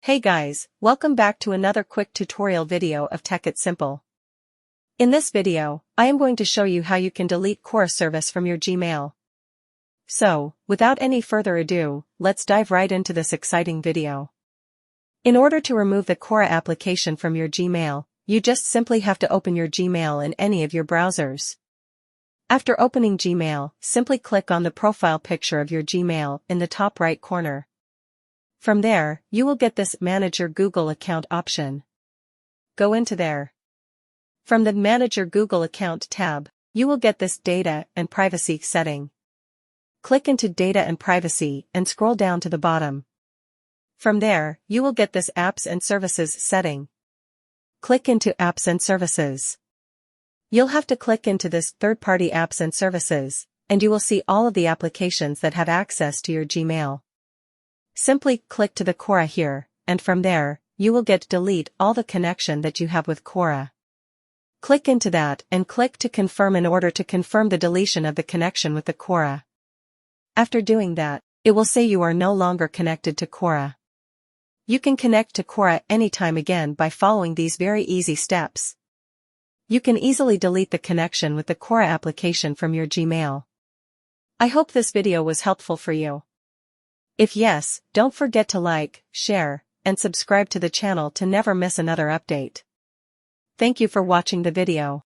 Hey guys, welcome back to another quick tutorial video of Tech It Simple. In this video, I am going to show you how you can delete Quora service from your Gmail. So, without any further ado, let's dive right into this exciting video. In order to remove the Quora application from your Gmail, you just simply have to open your Gmail in any of your browsers. After opening Gmail, simply click on the profile picture of your Gmail in the top right corner. From there, you will get this Manage Your Google Account option. Go into there. From the Manage Your Google Account tab, you will get this Data and Privacy setting. Click into Data and Privacy and scroll down to the bottom. From there, you will get this Apps and Services setting. Click into Apps and Services. You'll have to click into this Third-Party Apps and Services, and you will see all of the applications that have access to your Gmail. Simply click to the Quora here, and from there, you will get Delete all the connection that you have with Quora. Click into that and click to confirm in order to confirm the deletion of the connection with the Quora. After doing that, it will say you are no longer connected to Quora. You can connect to Quora anytime again by following these very easy steps. You can easily delete the connection with the Quora application from your Gmail. I hope this video was helpful for you. If yes, don't forget to like, share, and subscribe to the channel to never miss another update. Thank you for watching the video.